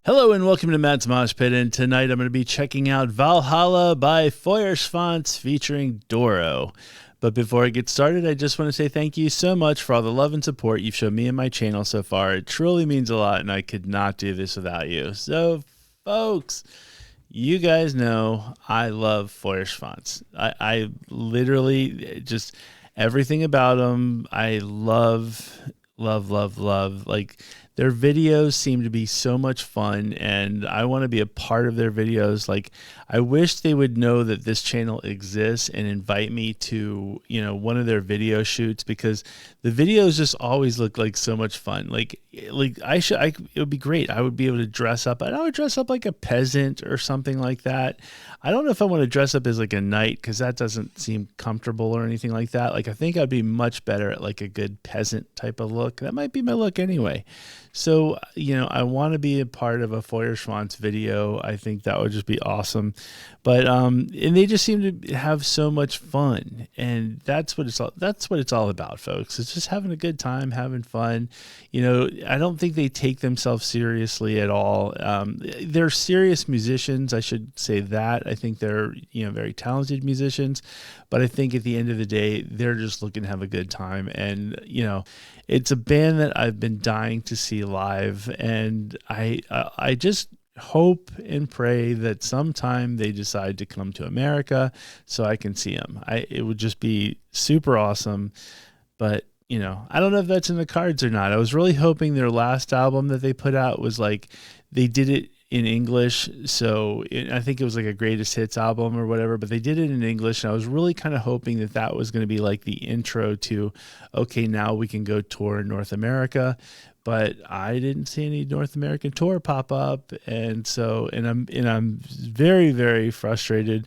Hello and welcome to Matt's Mosh Pit, and tonight I'm going to be checking out Valhalla by Feuerschwanz featuring Doro. But before I get started, I just want to say thank you so much for all the love and support you've shown me and my channel so far. It truly means a lot, and I could not do this without you. So, folks, you guys know I love Feuerschwanz. I literally just everything about them I love. Like, their videos seem to be so much fun, and I want to be a part of their videos. Like, I wish they would know that this channel exists and invite me to, one of their video shoots, because the videos just always look like so much fun. Like it would be great. I would be able to dress up, and I would dress up like a peasant or something like that. I don't know if I want to dress up as like a knight, because that doesn't seem comfortable or anything like that. Like, I think I'd be much better at like a good peasant type of look. That might be my look anyway. So, I want to be a part of a Feuerschwanz video. I think that would just be awesome. But and they just seem to have so much fun, and that's what it's all about, folks. It's just having a good time, having fun. I don't think they take themselves seriously at all. They're serious musicians, I should say that. I think they're very talented musicians, but I think at the end of the day, they're just looking to have a good time. And it's a band that I've been dying to see live, and I just hope and pray that sometime they decide to come to America so I can see them. It would just be super awesome. But I don't know if that's in the cards or not. I was really hoping their last album that they put out was like, they did it in English. So I think it was like a greatest hits album or whatever, but they did it in English. And I was really kind of hoping that that was going to be like the intro to, okay, now we can go tour in North America. But I didn't see any North American tour pop up. And so, and I'm very, very frustrated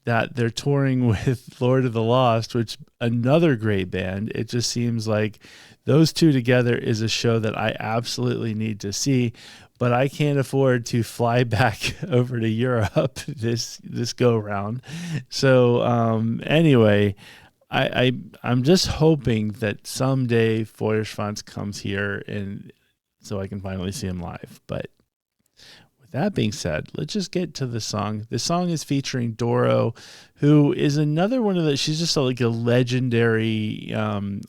that they're touring with Lord of the Lost, which another great band. It just seems like those two together is a show that I absolutely need to see, but I can't afford to fly back over to Europe this go round. So anyway, I'm just hoping that someday Feuerschwanz comes here, and so I can finally see him live. But with that being said, let's just get to the song. The song is featuring Doro, who is another one of the, she's just like a legendary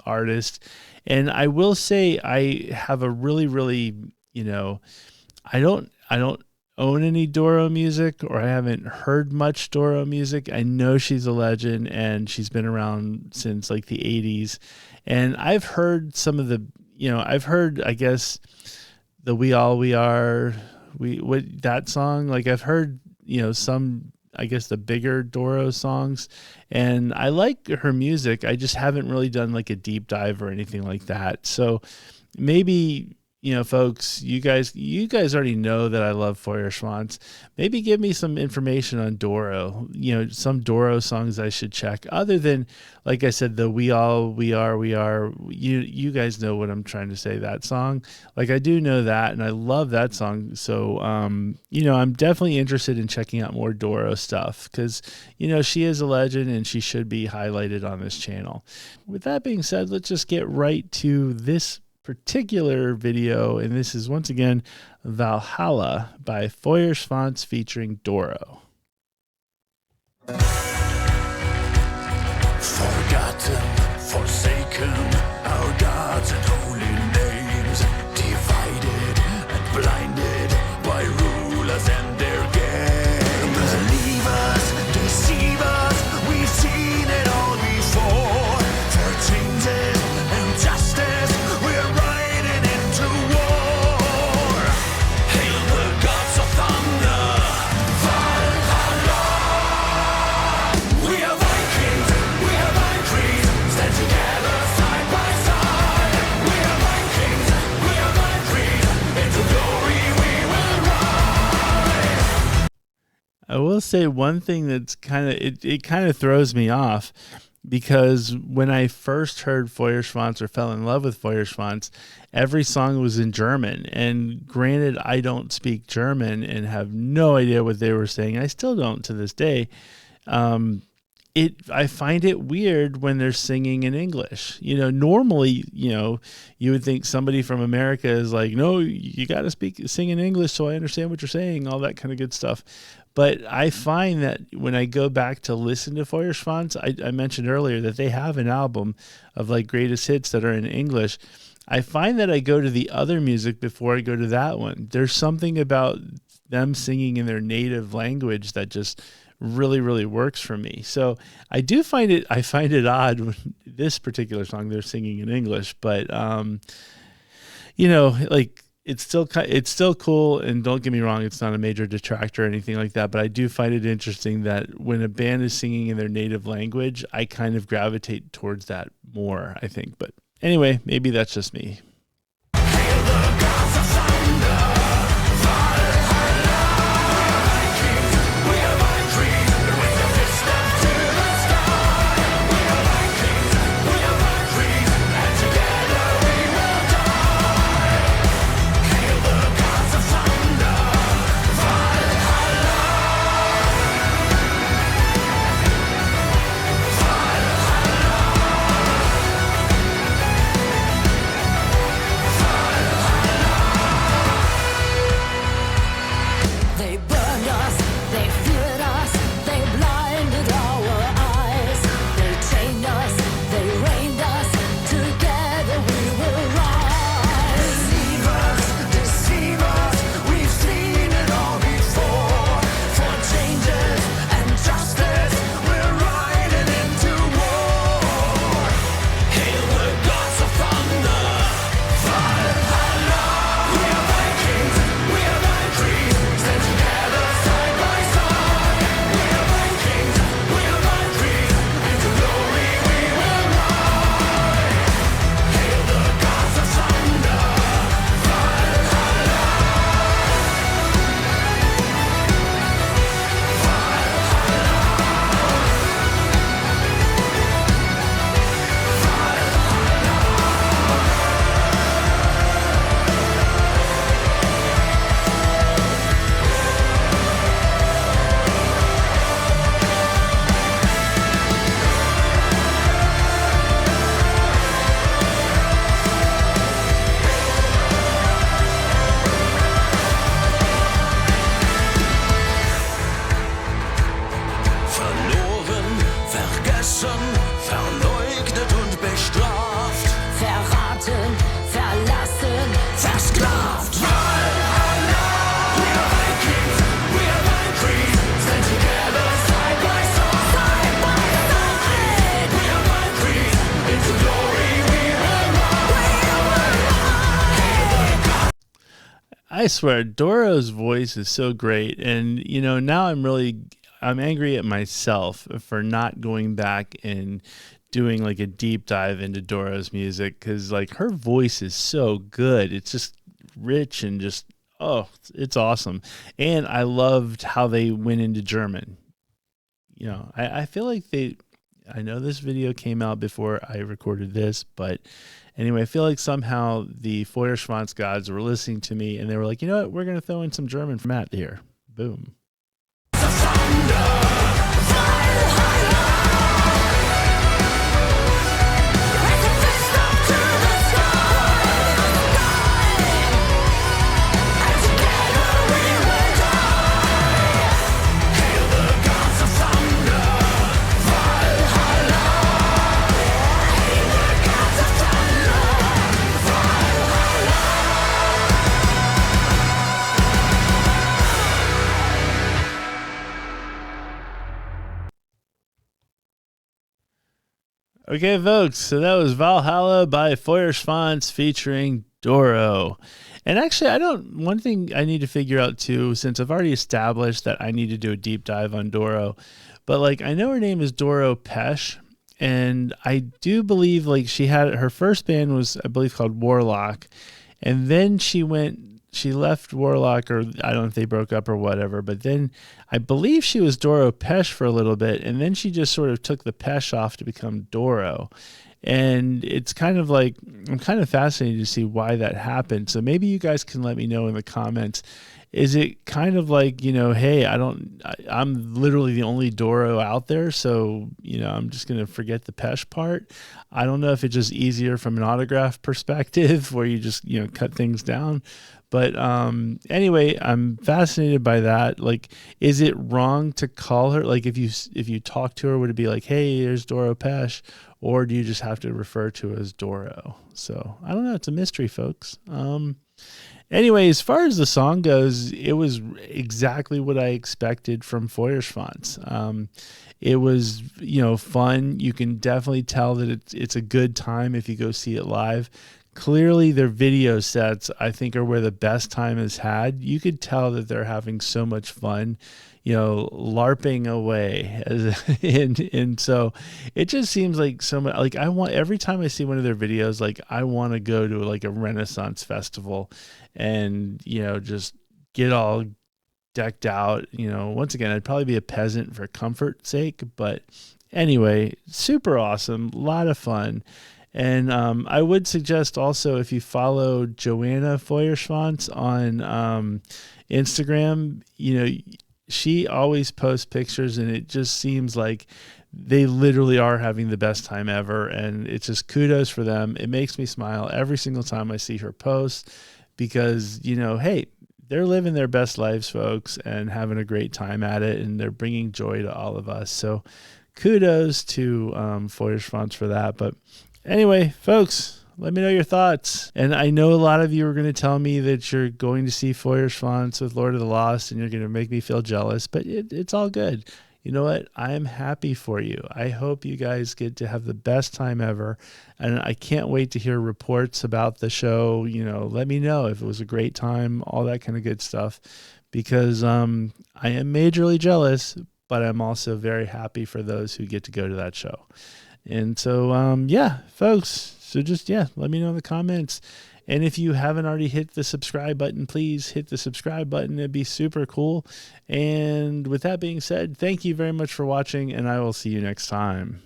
artist. And I will say I have a really, really, I don't own any Doro music, or I haven't heard much Doro music. I know she's a legend, and she's been around since like the 80s. And I've heard some of the, I've heard, I guess, the We All We Are, that song. Like, I've heard, some, I guess, the bigger Doro songs, and I like her music. I just haven't really done like a deep dive or anything like that. So maybe, folks, you guys already know that I love Feuerschwanz. Maybe give me some information on Doro, some Doro songs I should check, other than, like I said, the We All We Are, you guys know what I'm trying to say, that song. Like, I do know that, and I love that song. So, I'm definitely interested in checking out more Doro stuff, because, she is a legend, and she should be highlighted on this channel. With that being said, let's just get right to this particular video, and this is once again Valhalla by Feuerschwanz featuring Doro. Forgotten, forsaken, our gods and holy names, divided and blinded by rulers and their games. Believe us, deceive us, we've seen it all before. For changes and justice, we're riding into war. Hail the gods of thunder, Valhalla. We are Vikings, stand together side by side. We are Vikings, into glory we will ride. I will say one thing that's it kind of throws me off, because when I first heard Feuerschwanz, or fell in love with Feuerschwanz, every song was in German. And granted, I don't speak German and have no idea what they were saying. I still don't to this day. I find it weird when they're singing in English. Normally, you would think somebody from America is like, no, you got to sing in English so I understand what you're saying, all that kind of good stuff. But I find that when I go back to listen to Feuerschwanz, I mentioned earlier that they have an album of like greatest hits that are in English. I find that I go to the other music before I go to that one. There's something about them singing in their native language that just really, really works for me. So I find it odd when this particular song they're singing in English, but like it's still cool. And don't get me wrong, it's not a major detractor or anything like that. But I do find it interesting that when a band is singing in their native language, I kind of gravitate towards that more, I think. But anyway, maybe that's just me. I swear, Doro's voice is so great. And, now I'm angry at myself for not going back and doing like a deep dive into Doro's music, because like her voice is so good. It's just rich and just, it's awesome. And I loved how they went into German. I feel like I know this video came out before I recorded this, but anyway, I feel like somehow the Feuerschwanz gods were listening to me and they were like, you know what, we're going to throw in some German from Matt here. Boom. Okay, folks, so that was Valhalla by Feuerschwanz featuring Doro. And actually, one thing I need to figure out too, since I've already established that I need to do a deep dive on Doro, but like I know her name is Doro Pesch, and I do believe like her first band was, I believe, called Warlock, and then she left Warlock, or I don't know if they broke up or whatever, but then I believe she was Doro Pesch for a little bit, and then she just sort of took the Pesch off to become Doro. And it's kind of like, I'm kind of fascinated to see why that happened. So maybe you guys can let me know in the comments is it kind of like, hey, I'm literally the only Doro out there, so, I'm just going to forget the Pesch part. I don't know if it's just easier from an autograph perspective where you just, cut things down. But anyway, I'm fascinated by that. Like, is it wrong to call her? Like, if you talk to her, would it be like, hey, there's Doro Pesch? Or do you just have to refer to her as Doro? So I don't know. It's a mystery, folks. Anyway, as far as the song goes, it was exactly what I expected from Feuerschwanz. It was, fun. You can definitely tell that it's a good time if you go see it live. Clearly, their video sets, I think, are where the best time is had. You could tell that they're having so much fun, LARPing away. And so it just seems like so much, like every time I see one of their videos, like I want to go to like a Renaissance festival and, just get all decked out. Once again, I'd probably be a peasant for comfort's sake, but anyway, super awesome, a lot of fun. And I would suggest also, if you follow Joanna Feuerschwanz on Instagram, she always posts pictures, and it just seems like they literally are having the best time ever. And it's just kudos for them. It makes me smile every single time I see her post because, hey, they're living their best lives, folks, and having a great time at it. And they're bringing joy to all of us. So kudos to Feuerschwanz for that. But anyway, folks, let me know your thoughts. And I know a lot of you are going to tell me that you're going to see Feuerschwanz with Lord of the Lost and you're going to make me feel jealous, but it's all good. You know what? I am happy for you. I hope you guys get to have the best time ever. And I can't wait to hear reports about the show. Let me know if it was a great time, all that kind of good stuff, because I am majorly jealous, but I'm also very happy for those who get to go to that show. And so, yeah, folks, so just, let me know in the comments. And if you haven't already hit the subscribe button, please hit the subscribe button. It'd be super cool. And with that being said, thank you very much for watching, and I will see you next time.